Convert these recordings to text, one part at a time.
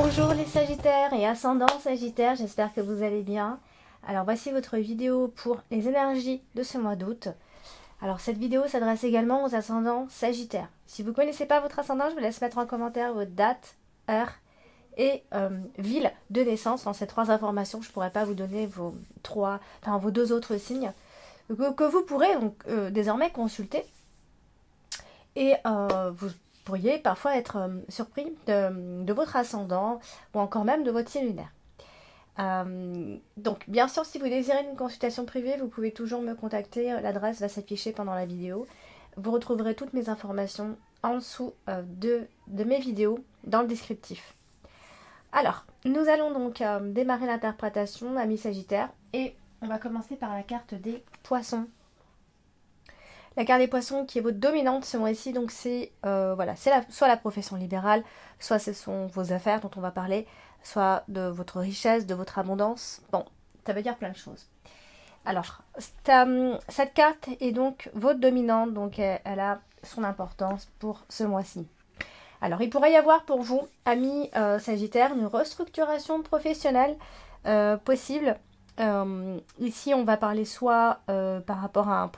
Bonjour les Sagittaires et ascendants Sagittaires, j'espère que vous allez bien. Alors voici votre vidéo pour les énergies de ce mois d'août. Alors cette vidéo s'adresse également aux ascendants Sagittaires. Si vous ne connaissez pas votre ascendant, je vous laisse mettre en commentaire votre date, heure et ville de naissance. En ces trois informations, je ne pourrai pas vous donner vos deux autres signes que vous pourrez donc, désormais consulter. Et vous pourriez parfois être surpris de votre ascendant ou encore même de votre signe lunaire. Donc bien sûr, si vous désirez une consultation privée, vous pouvez toujours me contacter, l'adresse va s'afficher pendant la vidéo. Vous retrouverez toutes mes informations en dessous de mes vidéos dans le descriptif. Alors, nous allons donc démarrer l'interprétation, amis Sagittaires, et on va commencer par la carte des poissons. La carte des poissons qui est votre dominante ce mois-ci, donc c'est soit la profession libérale, soit ce sont vos affaires dont on va parler, soit de votre richesse, de votre abondance. Bon, ça veut dire plein de choses. Alors, cette carte est donc votre dominante, donc elle a son importance pour ce mois-ci. Alors, il pourrait y avoir pour vous, amis Sagittaires, une restructuration professionnelle possible. Ici, on va parler soit par rapport à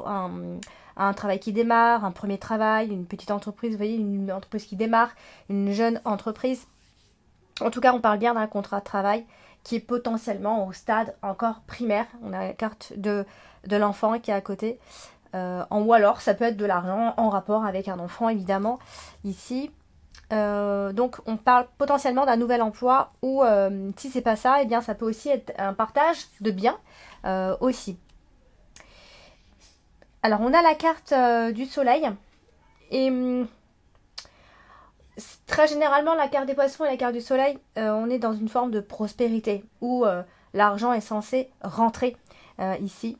un travail qui démarre, un premier travail, une petite entreprise, vous voyez, une entreprise qui démarre, une jeune entreprise. En tout cas, on parle bien d'un contrat de travail qui est potentiellement au stade encore primaire. On a la carte de l'enfant qui est à côté. Ou alors, ça peut être de l'argent en rapport avec un enfant, évidemment, ici. Donc, on parle potentiellement d'un nouvel emploi ou si c'est pas ça, eh bien, ça peut aussi être un partage de biens aussi. Alors, on a la carte du soleil et très généralement, la carte des poissons et la carte du soleil, on est dans une forme de prospérité où l'argent est censé rentrer ici.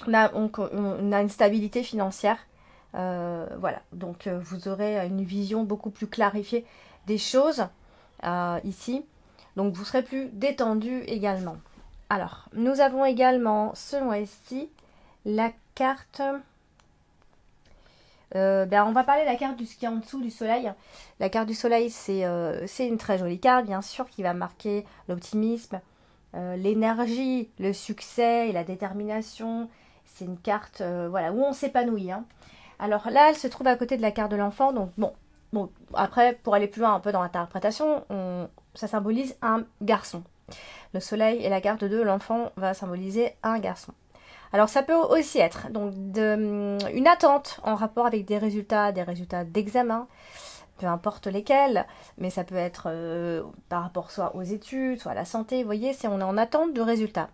On a une stabilité financière. Voilà, donc vous aurez une vision beaucoup plus clarifiée des choses ici. Donc vous serez plus détendu également. Alors, nous avons également ce mois-ci la carte... on va parler de la carte du ski en dessous du soleil. La carte du soleil, c'est une très jolie carte, bien sûr, qui va marquer l'optimisme, l'énergie, le succès et la détermination. C'est une carte voilà, où on s'épanouit. Hein. Alors là, elle se trouve à côté de la carte de l'enfant. Donc bon, après, pour aller plus loin un peu dans l'interprétation, ça symbolise un garçon. Le soleil et la carte de l'enfant va symboliser un garçon. Alors ça peut aussi être donc une attente en rapport avec des résultats d'examen, peu importe lesquels, mais ça peut être par rapport soit aux études, soit à la santé, vous voyez, si on est en attente de résultats.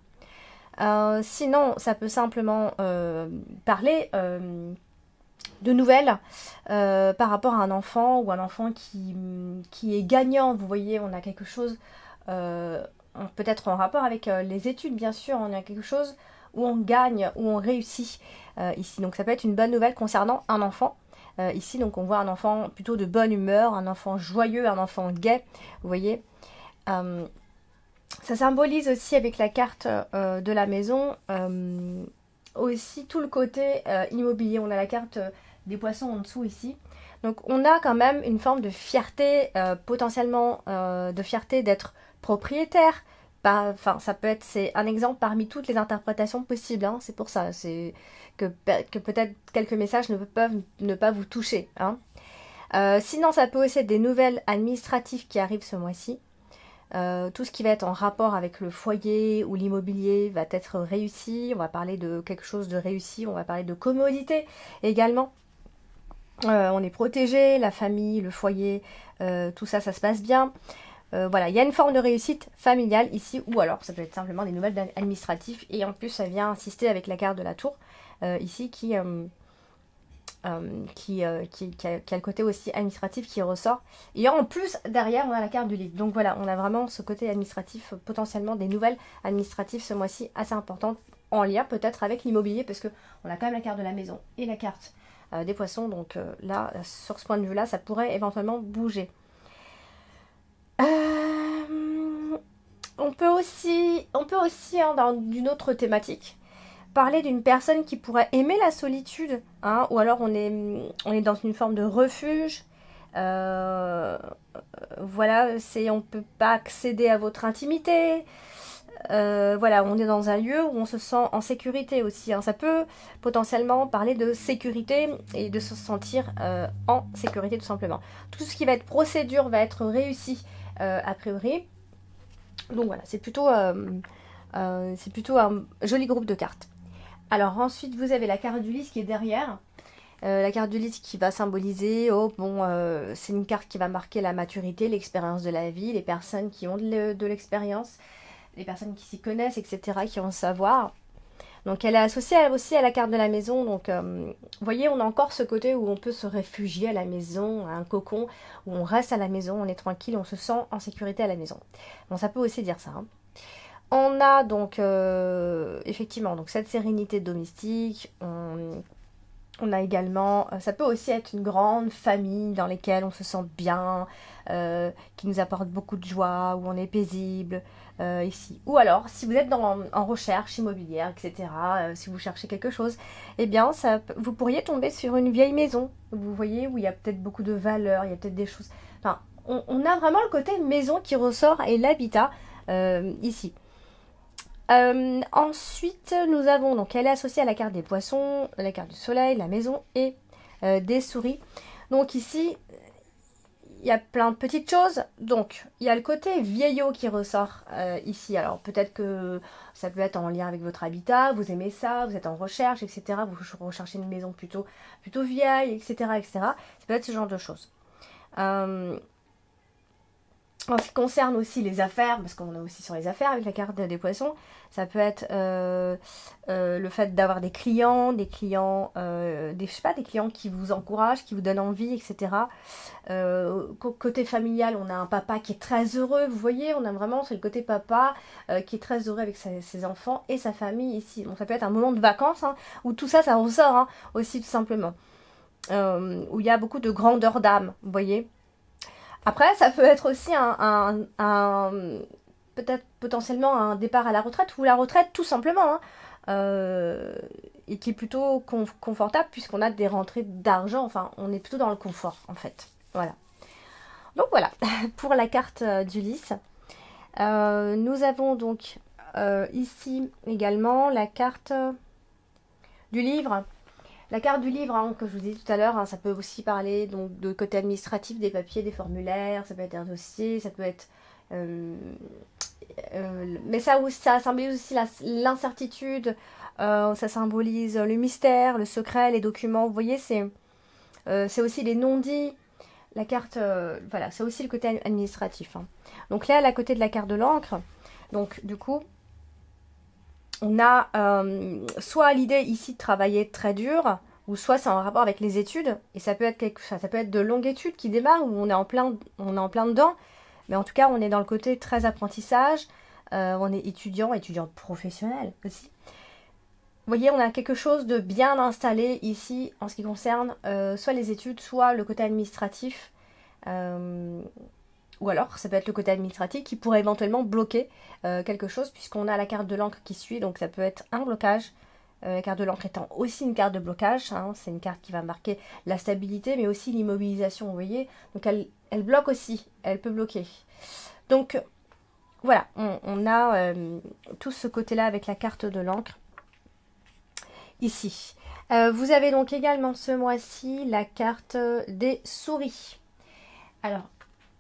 Sinon, ça peut simplement parler de nouvelles par rapport à un enfant ou un enfant qui est gagnant, vous voyez, on a quelque chose, peut-être en rapport avec les études, bien sûr, on a quelque chose où on gagne, où on réussit ici. Donc ça peut être une bonne nouvelle concernant un enfant. Ici, donc on voit un enfant plutôt de bonne humeur, un enfant joyeux, un enfant gai, vous voyez. Ça symbolise aussi avec la carte de la maison aussi tout le côté immobilier. On a la carte des poissons en dessous ici. Donc on a quand même une forme de fierté, potentiellement de fierté d'être propriétaire. Enfin, ça peut être, c'est un exemple parmi toutes les interprétations possibles. Hein, c'est pour ça, c'est que peut-être quelques messages ne peuvent ne pas vous toucher. Hein. Sinon, ça peut aussi être des nouvelles administratives qui arrivent ce mois-ci. Tout ce qui va être en rapport avec le foyer ou l'immobilier va être réussi. On va parler de quelque chose de réussi. On va parler de commodité également. On est protégé, la famille, le foyer, tout ça, ça se passe bien. Voilà, il y a une forme de réussite familiale ici, ou alors ça peut être simplement des nouvelles administratives, et en plus ça vient insister avec la carte de la tour, ici, qui a le côté aussi administratif qui ressort. Et en plus, derrière, on a la carte du livre. Donc voilà, on a vraiment ce côté administratif, potentiellement des nouvelles administratives ce mois-ci, assez importantes, en lien peut-être avec l'immobilier, parce qu'on a quand même la carte de la maison et la carte des poissons, donc là, sur ce point de vue-là, ça pourrait éventuellement bouger. On peut aussi hein, dans une autre thématique, parler d'une personne qui pourrait aimer la solitude, hein, ou alors on est dans une forme de refuge, voilà, on ne peut pas accéder à votre intimité. Voilà, on est dans un lieu où on se sent en sécurité aussi, hein. Ça peut potentiellement parler de sécurité et de se sentir en sécurité tout simplement. Tout ce qui va être procédure va être réussi a priori. Donc voilà, c'est plutôt un joli groupe de cartes. Alors ensuite, vous avez la carte du lys qui est derrière. La carte du lys qui va symboliser, c'est une carte qui va marquer la maturité, l'expérience de la vie, les personnes qui ont de l'expérience, les personnes qui s'y connaissent, etc., qui ont le savoir. Donc elle est associée aussi à la carte de la maison. Donc vous voyez, on a encore ce côté où on peut se réfugier à la maison, à un cocon, où on reste à la maison, on est tranquille, on se sent en sécurité à la maison. Bon, ça peut aussi dire ça, hein. On a donc effectivement donc cette sérénité domestique. On a également, ça peut aussi être une grande famille dans laquelle on se sent bien, qui nous apporte beaucoup de joie, où on est paisible ici. Ou alors, si vous êtes en recherche immobilière, etc., si vous cherchez quelque chose, eh bien, vous pourriez tomber sur une vieille maison, vous voyez, où il y a peut-être beaucoup de valeurs, il y a peut-être des choses... Enfin, on a vraiment le côté maison qui ressort et l'habitat ici. Ensuite, nous avons, donc elle est associée à la carte des poissons, la carte du soleil, la maison et des souris. Donc ici, il y a plein de petites choses. Donc, il y a le côté vieillot qui ressort ici. Alors, peut-être que ça peut être en lien avec votre habitat, vous aimez ça, vous êtes en recherche, etc. Vous recherchez une maison plutôt vieille, etc., etc. Ça peut être ce genre de choses. En ce qui concerne aussi les affaires, parce qu'on est aussi sur les affaires avec la carte des poissons, ça peut être le fait d'avoir des clients, des clients qui vous encouragent, qui vous donnent envie, etc. Côté familial, on a un papa qui est très heureux, vous voyez, on a vraiment, c'est le côté papa qui est très heureux avec ses enfants et sa famille ici. Donc ça peut être un moment de vacances, hein, où tout ça, ça ressort, hein, aussi tout simplement. Où il y a beaucoup de grandeur d'âme, vous voyez. Après, ça peut être aussi peut-être potentiellement un départ à la retraite ou la retraite tout simplement, hein, et qui est plutôt confortable puisqu'on a des rentrées d'argent, enfin on est plutôt dans le confort en fait. Voilà. Donc voilà, pour la carte du lys. Nous avons donc ici également la carte du livre. La carte du livre, hein, que je vous disais tout à l'heure, hein, ça peut aussi parler donc, de côté administratif, des papiers, des formulaires, ça peut être un dossier, ça peut être... mais ça symbolise aussi l'incertitude, ça symbolise le mystère, le secret, les documents. Vous voyez, c'est aussi les non-dits. La carte, voilà, c'est aussi le côté administratif, hein. Donc là, à côté de la carte de l'encre, donc du coup... On a soit l'idée ici de travailler très dur, ou soit c'est en rapport avec les études, et ça peut être de longues études qui démarrent, où on est en plein dedans, mais en tout cas on est dans le côté très apprentissage, on est étudiant professionnel aussi. Vous voyez, on a quelque chose de bien installé ici en ce qui concerne soit les études, soit le côté administratif, ou alors ça peut être le côté administratif qui pourrait éventuellement bloquer quelque chose, puisqu'on a la carte de l'encre qui suit, donc ça peut être un blocage. La carte de l'encre étant aussi une carte de blocage, hein, c'est une carte qui va marquer la stabilité, mais aussi l'immobilisation, vous voyez. Donc elle bloque aussi, elle peut bloquer. Donc voilà, on a tout ce côté-là avec la carte de l'encre ici. Vous avez donc également ce mois-ci la carte des souris. Alors,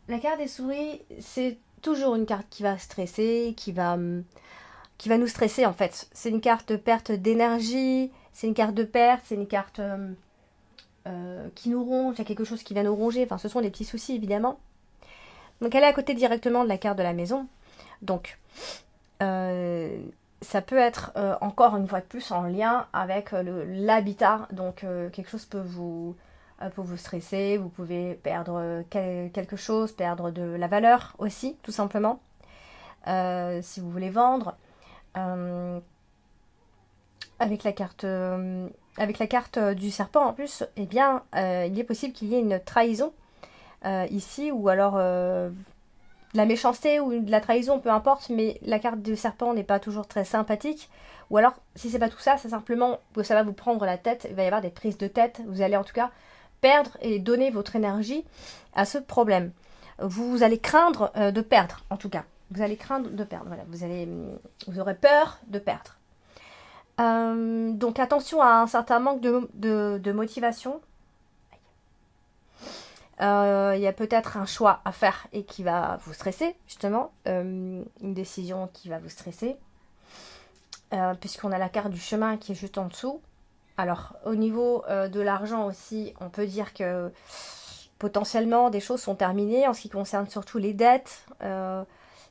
la carte des souris, c'est toujours une carte qui va stresser, qui va nous stresser en fait. C'est une carte de perte d'énergie, c'est une carte de perte, c'est une carte qui nous ronge, il y a quelque chose qui va nous ronger, enfin ce sont des petits soucis évidemment. Donc elle est à côté directement de la carte de la maison. Donc ça peut être encore une fois de plus en lien avec l'habitat, donc quelque chose peut vous stresser, vous pouvez perdre quelque chose, perdre de la valeur aussi, tout simplement, si vous voulez vendre. Avec la carte du serpent en plus, eh bien, il est possible qu'il y ait une trahison ici, ou alors de la méchanceté ou de la trahison, peu importe, mais la carte du serpent n'est pas toujours très sympathique. Ou alors, si c'est pas tout ça, c'est simplement que ça va vous prendre la tête, il va y avoir des prises de tête, vous allez en tout cas perdre et donner votre énergie à ce problème. vous allez craindre de perdre, en tout cas. Vous allez craindre de perdre, voilà. Vous aurez peur de perdre. Donc attention à un certain manque de motivation. Il y a peut-être un choix à faire et qui va vous stresser, justement. Une décision qui va vous stresser. Puisqu'on a la carte du chemin qui est juste en dessous. Alors, au niveau de l'argent aussi, on peut dire que potentiellement des choses sont terminées en ce qui concerne surtout les dettes.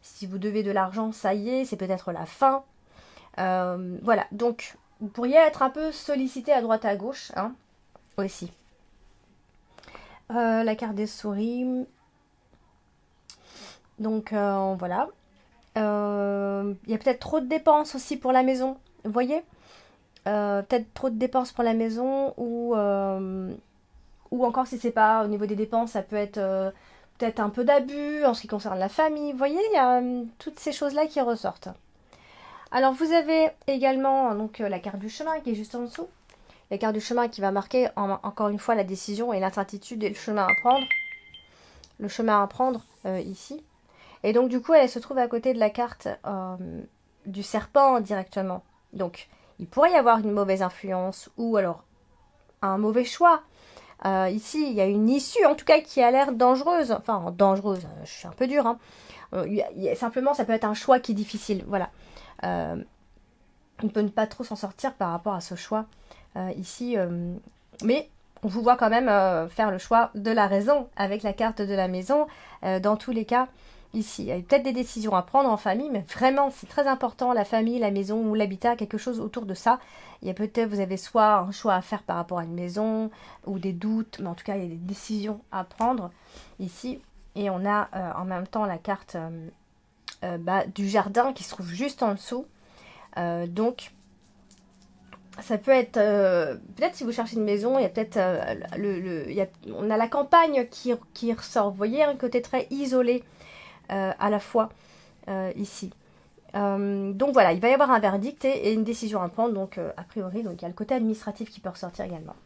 Si vous devez de l'argent, ça y est, c'est peut-être la fin. Voilà, donc vous pourriez être un peu sollicité à droite à gauche, hein, aussi. La carte des souris. Donc voilà. Il y a peut-être trop de dépenses aussi pour la maison. Vous voyez, peut-être trop de dépenses pour la maison ou encore si c'est pas au niveau des dépenses, ça peut être peut-être un peu d'abus en ce qui concerne la famille. Vous voyez, il y a toutes ces choses-là qui ressortent. Alors vous avez également donc la carte du chemin qui est juste en dessous. La carte du chemin qui va marquer encore une fois la décision et l'incertitude et le chemin à prendre. Le chemin à prendre ici. Et donc du coup elle se trouve à côté de la carte du serpent directement. Donc il pourrait y avoir une mauvaise influence ou alors un mauvais choix. Ici il y a une issue en tout cas qui a l'air dangereuse. Enfin dangereuse, je suis un peu dure. Hein. Simplement ça peut être un choix qui est difficile. Voilà. On peut ne pas trop s'en sortir par rapport à ce choix ici. Mais on vous voit quand même faire le choix de la raison avec la carte de la maison. Dans tous les cas, ici, il y a peut-être des décisions à prendre en famille, mais vraiment, c'est très important, la famille, la maison ou l'habitat, quelque chose autour de ça. Il y a peut-être, vous avez soit un choix à faire par rapport à une maison, ou des doutes, mais en tout cas, il y a des décisions à prendre ici. Et on a en même temps la carte du jardin qui se trouve juste en dessous. Donc, ça peut être, peut-être si vous cherchez une maison, il y a peut-être, on a la campagne qui ressort. Vous voyez, un côté très isolé à la fois ici. Donc voilà, il va y avoir un verdict et une décision à prendre, donc a priori, donc il y a le côté administratif qui peut ressortir également.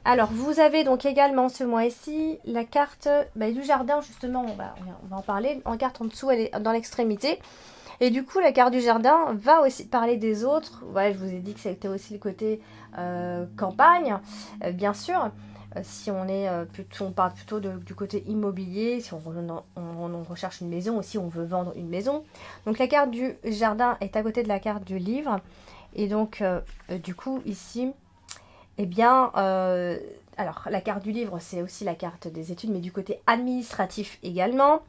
Alors, vous avez donc également ce mois-ci la carte du jardin, justement, on va en parler. En carte en dessous, elle est dans l'extrémité. Et du coup, la carte du jardin va aussi parler des autres. Ouais, je vous ai dit que c'était aussi le côté campagne, bien sûr. Si on est on parle plutôt du côté immobilier, si on recherche une maison ou si on veut vendre une maison. Donc la carte du jardin est à côté de la carte du livre. Et donc, du coup, ici, eh bien, alors la carte du livre, c'est aussi la carte des études, mais du côté administratif également.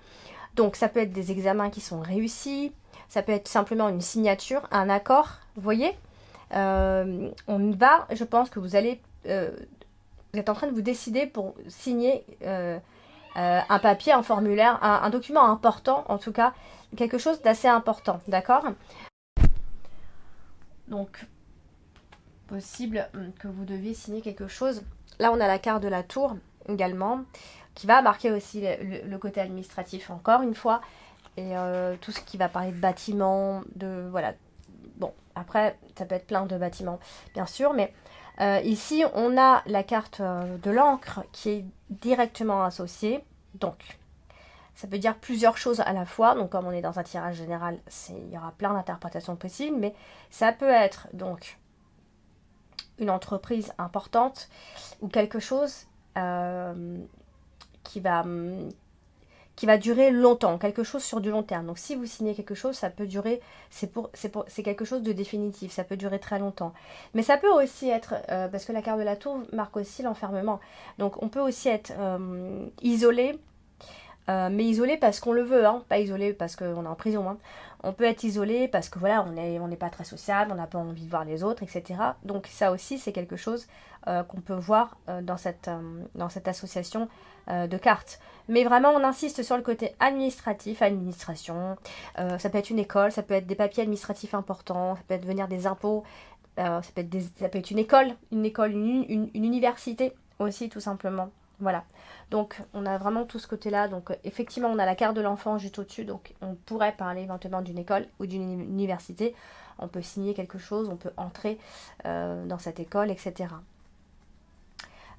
Donc ça peut être des examens qui sont réussis, ça peut être simplement une signature, un accord, vous voyez. Je pense que vous allez, vous êtes en train de vous décider pour signer un papier, un formulaire, un document important, en tout cas, quelque chose d'assez important, d'accord? Donc, possible que vous deviez signer quelque chose. Là, on a la carte de la tour également, qui va marquer aussi le côté administratif encore une fois. Et tout ce qui va parler de bâtiments, voilà. Bon, après, ça peut être plein de bâtiments, bien sûr, mais ici, on a la carte de l'encre qui est directement associée. Donc, ça peut dire plusieurs choses à la fois. Donc, comme on est dans un tirage général, il y aura plein d'interprétations possibles, mais ça peut être donc une entreprise importante ou quelque chose qui va durer longtemps, quelque chose sur du long terme. Donc si vous signez quelque chose, ça peut durer, c'est quelque chose de définitif, ça peut durer très longtemps. Mais ça peut aussi être, parce que la carte de la tour marque aussi l'enfermement, donc on peut aussi être isolé, mais isolé parce qu'on le veut, hein, pas isolé parce qu'on est en prison. Hein. On peut être isolé parce que voilà, on n'est pas très sociable, on n'a pas envie de voir les autres, etc. Donc ça aussi, c'est quelque chose qu'on peut voir dans cette association de cartes. Mais vraiment, on insiste sur le côté administratif, administration. Ça peut être une école, ça peut être des papiers administratifs importants, ça peut être venir des impôts, ça peut être une école, une université aussi, tout simplement. Voilà. Donc, on a vraiment tout ce côté-là. Donc, effectivement, on a la carte de l'enfant juste au-dessus. Donc, on pourrait parler éventuellement d'une école ou d'une université. On peut signer quelque chose, on peut entrer dans cette école, etc.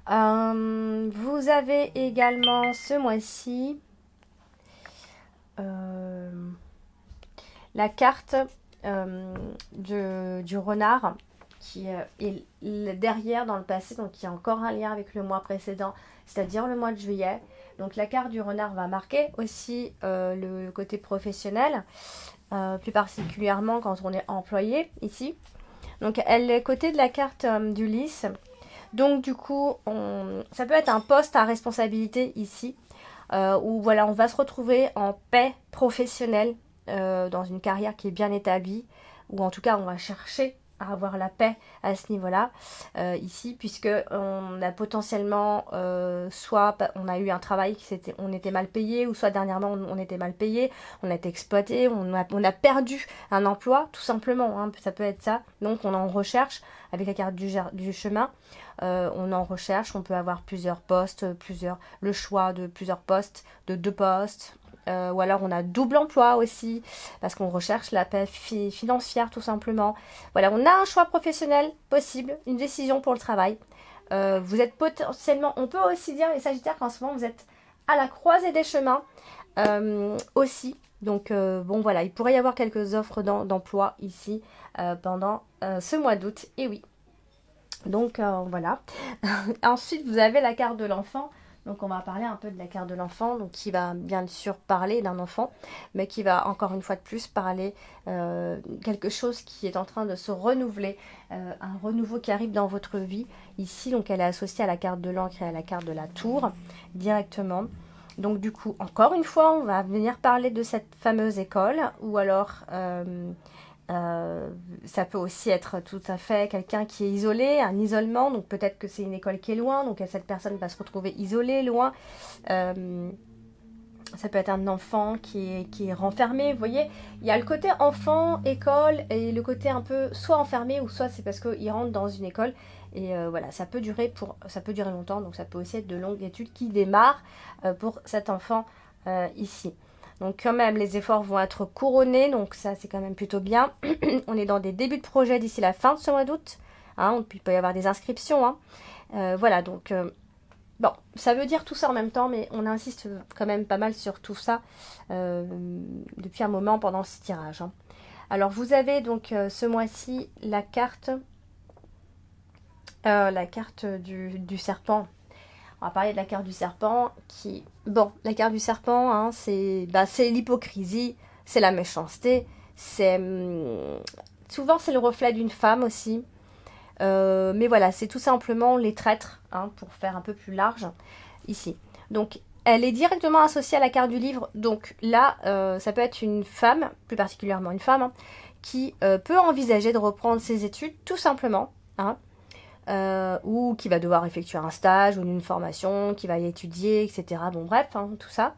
Vous avez également ce mois-ci la carte du renard qui est derrière dans le passé, donc qui a encore un lien avec le mois précédent, c'est-à-dire le mois de juillet. Donc la carte du renard va marquer aussi le côté professionnel, plus particulièrement quand on est employé ici. Donc elle est côté de la carte du lys. Donc du coup, ça peut être un poste à responsabilité ici, où voilà, on va se retrouver en paix professionnelle, dans une carrière qui est bien établie, ou en tout cas on va chercher à avoir la paix à ce niveau-là, ici, puisque on a potentiellement, soit on a eu un travail on était mal payé, ou soit dernièrement on était mal payé, on a été exploité, on a perdu un emploi, tout simplement, hein, ça peut être ça. Donc on en recherche, avec la carte du chemin, on en recherche, on peut avoir plusieurs postes, le choix de plusieurs postes, de 2 postes, ou alors on a double emploi aussi, parce qu'on recherche la paix financière tout simplement. Voilà, on a un choix professionnel possible, une décision pour le travail. Vous êtes potentiellement, on peut aussi dire les Sagittaires qu'en ce moment vous êtes à la croisée des chemins aussi. Donc bon voilà, il pourrait y avoir quelques offres d'emploi ici pendant ce mois d'août, et oui. Donc voilà. Ensuite vous avez la carte de l'enfant. Donc on va parler un peu de la carte de l'enfant, donc qui va bien sûr parler d'un enfant, mais qui va encore une fois de plus parler quelque chose qui est en train de se renouveler, un renouveau qui arrive dans votre vie ici. Donc elle est associée à la carte de l'encre et à la carte de la tour directement. Donc du coup, encore une fois, on va venir parler de cette fameuse école, ou alors ça peut aussi être tout à fait quelqu'un qui est isolé, un isolement, donc peut-être que c'est une école qui est loin, donc cette personne va se retrouver isolée, loin. Ça peut être un enfant qui est renfermé, vous voyez. Il y a le côté enfant, école, et le côté un peu soit enfermé, ou soit c'est parce qu'il rentre dans une école. Et voilà, ça peut durer longtemps, donc ça peut aussi être de longues études qui démarrent pour cet enfant ici. Donc quand même, les efforts vont être couronnés, donc ça c'est quand même plutôt bien. On est dans des débuts de projet d'ici la fin de ce mois d'août. Hein, il peut y avoir des inscriptions. Hein. Voilà, donc bon, ça veut dire tout ça en même temps, mais on insiste quand même pas mal sur tout ça depuis un moment pendant ce tirage. Hein. Alors vous avez donc ce mois-ci la carte du serpent. On va parler de la carte du serpent qui... Bon, la carte du serpent, hein, c'est l'hypocrisie, c'est la méchanceté, souvent c'est le reflet d'une femme aussi. Mais voilà, c'est tout simplement les traîtres, hein, pour faire un peu plus large, ici. Donc, elle est directement associée à la carte du livre. Donc là, ça peut être une femme, plus particulièrement une femme, hein, qui peut envisager de reprendre ses études, tout simplement, hein. Ou qui va devoir effectuer un stage ou une formation, qui va y étudier, etc. Bon bref, hein, tout ça.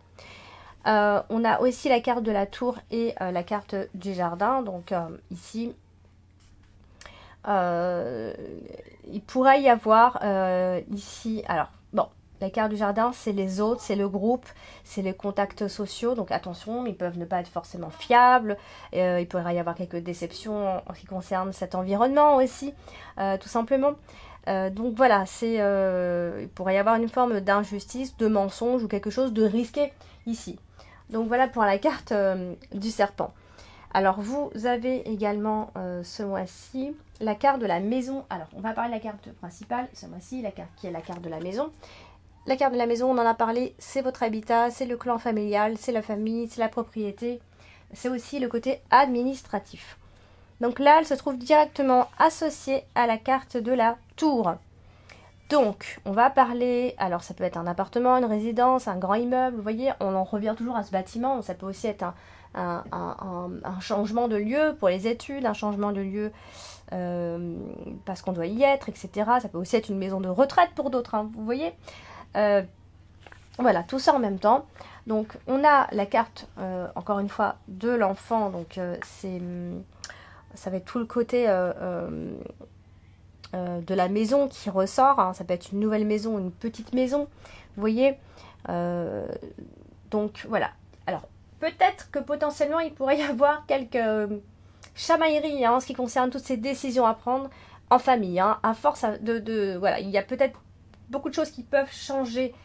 On a aussi la carte de la tour et la carte du jardin. Donc ici, il pourrait y avoir ici... Alors, bon, la carte du jardin, c'est les autres, c'est le groupe, c'est les contacts sociaux. Donc attention, ils peuvent ne pas être forcément fiables. Il pourrait y avoir quelques déceptions en ce qui concerne cet environnement aussi, tout simplement. Donc voilà, il pourrait y avoir une forme d'injustice, de mensonge ou quelque chose de risqué ici. Donc voilà pour la carte du serpent. Alors vous avez également ce mois-ci la carte de la maison. Alors on va parler de la carte principale ce mois-ci, qui est la carte de la maison. La carte de la maison, on en a parlé, c'est votre habitat, c'est le clan familial, c'est la famille, c'est la propriété. C'est aussi le côté administratif. Donc là, elle se trouve directement associée à la carte de la tour. Donc, on va parler, alors ça peut être un appartement, une résidence, un grand immeuble, vous voyez, on en revient toujours à ce bâtiment. Ça peut aussi être un changement de lieu pour les études, un changement de lieu parce qu'on doit y être, etc. Ça peut aussi être une maison de retraite pour d'autres, hein, vous voyez. Voilà, tout ça en même temps. Donc, on a la carte, encore une fois, de l'enfant. Donc, ça va être tout le côté de la maison qui ressort. Hein. Ça peut être une nouvelle maison, une petite maison. Vous voyez. Donc, voilà. Alors, peut-être que potentiellement, il pourrait y avoir quelques chamailleries, hein, en ce qui concerne toutes ces décisions à prendre en famille. Hein. À force voilà, il y a peut-être beaucoup de choses qui peuvent changer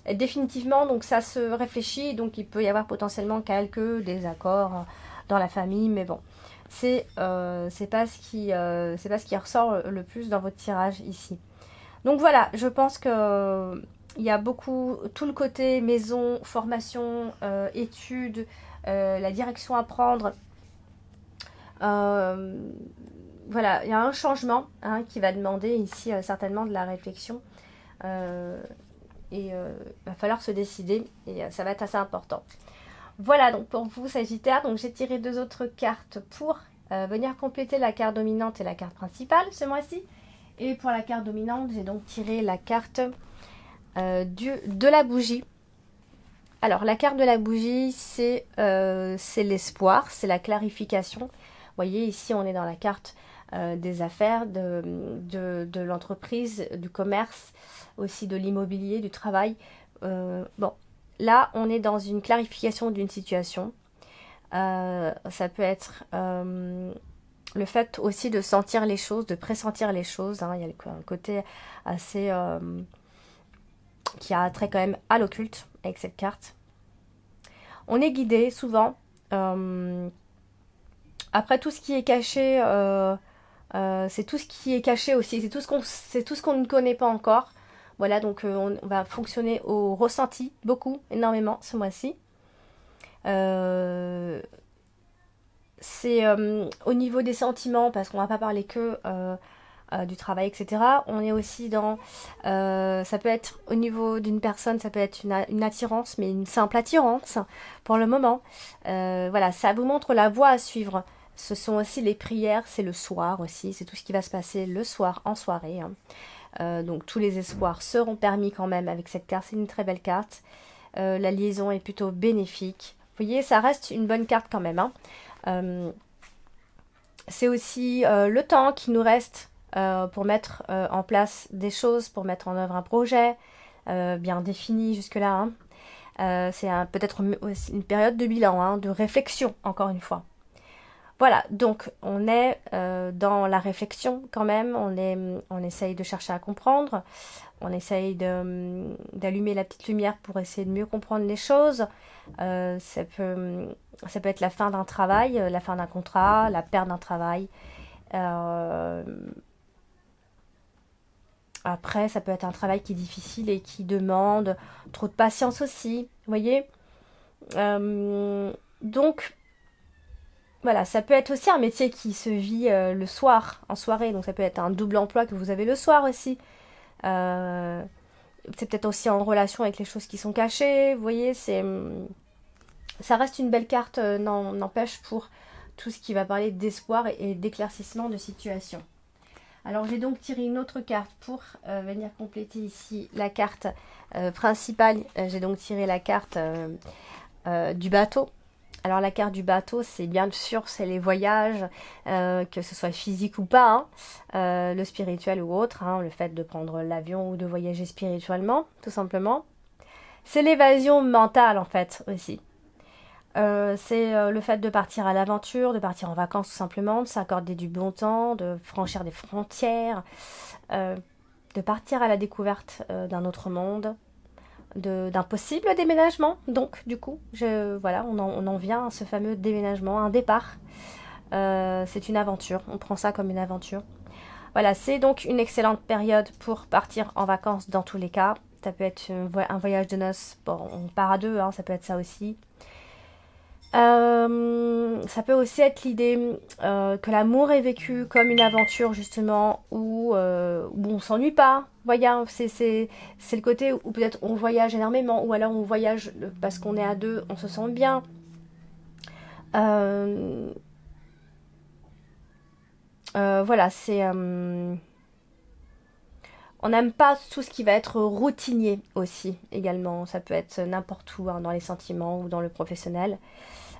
définitivement, donc ça se réfléchit, donc il peut y avoir potentiellement quelques désaccords dans la famille, mais bon, c'est pas ce qui ressort le plus dans votre tirage ici. Donc voilà, je pense que il y a beaucoup, tout le côté maison, formation, études, la direction à prendre. Voilà, il y a un changement hein, qui va demander ici certainement de la réflexion. Il va falloir se décider et ça va être assez important. Voilà donc pour vous Sagittaire, donc j'ai tiré 2 autres cartes pour venir compléter la carte dominante et la carte principale ce mois-ci. Et pour la carte dominante, j'ai donc tiré la carte de la bougie. Alors la carte de la bougie, c'est l'espoir, c'est la clarification. Vous voyez ici on est dans la carte des affaires, de l'entreprise, du commerce, aussi de l'immobilier, du travail. Bon, là on est dans une clarification d'une situation. Ça peut être le fait aussi de sentir les choses, de pressentir les choses. Hein. Il y a un côté assez qui a trait quand même à l'occulte avec cette carte. On est guidé souvent. Après tout ce qui est caché, c'est tout ce qui est caché aussi. C'est tout ce qu'on ne connaît pas encore. Voilà, donc on va fonctionner au ressenti beaucoup, énormément ce mois-ci. C'est au niveau des sentiments, parce qu'on va pas parler que du travail, etc. On est aussi dans... ça peut être au niveau d'une personne, ça peut être une attirance, mais une simple attirance pour le moment. Voilà, ça vous montre la voie à suivre. Ce sont aussi les prières, c'est le soir aussi, c'est tout ce qui va se passer le soir, en soirée. Hein. Donc tous les espoirs seront permis quand même avec cette carte, c'est une très belle carte. La liaison est plutôt bénéfique. Vous voyez, ça reste une bonne carte quand même. Hein. C'est aussi le temps qui nous reste pour mettre en place des choses, pour mettre en œuvre un projet bien défini jusque-là. Hein. C'est peut-être une période de bilan, hein, de réflexion, encore une fois. Voilà, donc on est dans la réflexion quand même, on essaye de chercher à comprendre, on essaye d'allumer la petite lumière pour essayer de mieux comprendre les choses. Ça peut être la fin d'un travail, la fin d'un contrat, la perte d'un travail. Après, ça peut être un travail qui est difficile et qui demande trop de patience aussi, vous voyez. Donc, voilà, ça peut être aussi un métier qui se vit le soir, en soirée. Donc ça peut être un double emploi que vous avez le soir aussi. C'est peut-être aussi en relation avec les choses qui sont cachées. Vous voyez, ça reste une belle carte, n'empêche, pour tout ce qui va parler d'espoir et d'éclaircissement de situation. Alors j'ai donc tiré une autre carte pour venir compléter ici la carte principale. J'ai donc tiré la carte du bateau. Alors la carte du bateau, c'est bien sûr, c'est les voyages, que ce soit physique ou pas, hein, le spirituel ou autre, hein, le fait de prendre l'avion ou de voyager spirituellement, tout simplement. C'est l'évasion mentale en fait aussi. C'est le fait de partir à l'aventure, de partir en vacances tout simplement, de s'accorder du bon temps, de franchir des frontières, de partir à la découverte d'un autre monde. D'un possible déménagement, donc du coup voilà, on en vient à ce fameux déménagement, un départ. C'est une aventure, on prend ça comme une aventure. Voilà, c'est donc une excellente période pour partir en vacances dans tous les cas. Ça peut être un voyage de noces, bon, on part à deux, hein, ça peut être ça aussi. Ça peut aussi être l'idée que l'amour est vécu comme une aventure justement où on s'ennuie pas. Voyez, c'est le côté où peut-être on voyage énormément ou alors on voyage parce qu'on est à deux, on se sent bien. Voilà, c'est... on n'aime pas tout ce qui va être routinier aussi, également. Ça peut être n'importe où, hein, dans les sentiments ou dans le professionnel.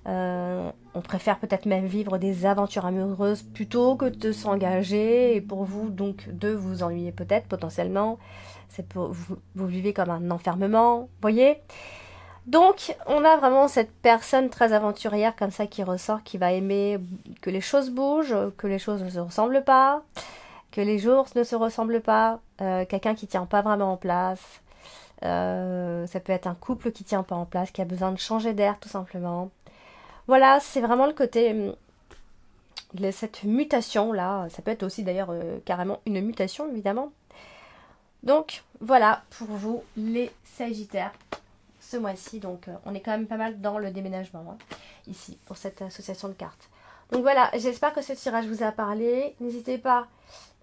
On préfère peut-être même vivre des aventures amoureuses plutôt que de s'engager. Et pour vous, donc, de vous ennuyer peut-être, potentiellement. Vous vivez comme un enfermement, voyez. Donc, on a vraiment cette personne très aventurière comme ça qui ressort, qui va aimer que les choses bougent, que les choses ne se ressemblent pas, que les jours ne se ressemblent pas, quelqu'un qui tient pas vraiment en place, Ça peut être un couple qui tient pas en place, qui a besoin de changer d'air tout simplement. Voilà, c'est vraiment le côté cette mutation là. Ça peut être aussi d'ailleurs carrément une mutation évidemment. Donc voilà pour vous les Sagittaires ce mois-ci. Donc on est quand même pas mal dans le déménagement hein, ici pour cette association de cartes. Donc voilà, j'espère que ce tirage vous a parlé. N'hésitez pas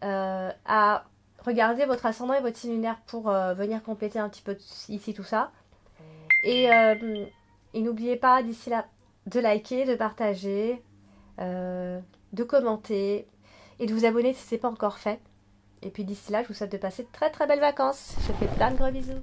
à regarder votre ascendant et votre signe lunaire pour venir compléter un petit peu ici tout ça. Et n'oubliez pas d'ici là de liker, de partager, de commenter et de vous abonner si ce n'est pas encore fait. Et puis d'ici là, je vous souhaite de passer de très très belles vacances. Je vous fais plein de gros bisous.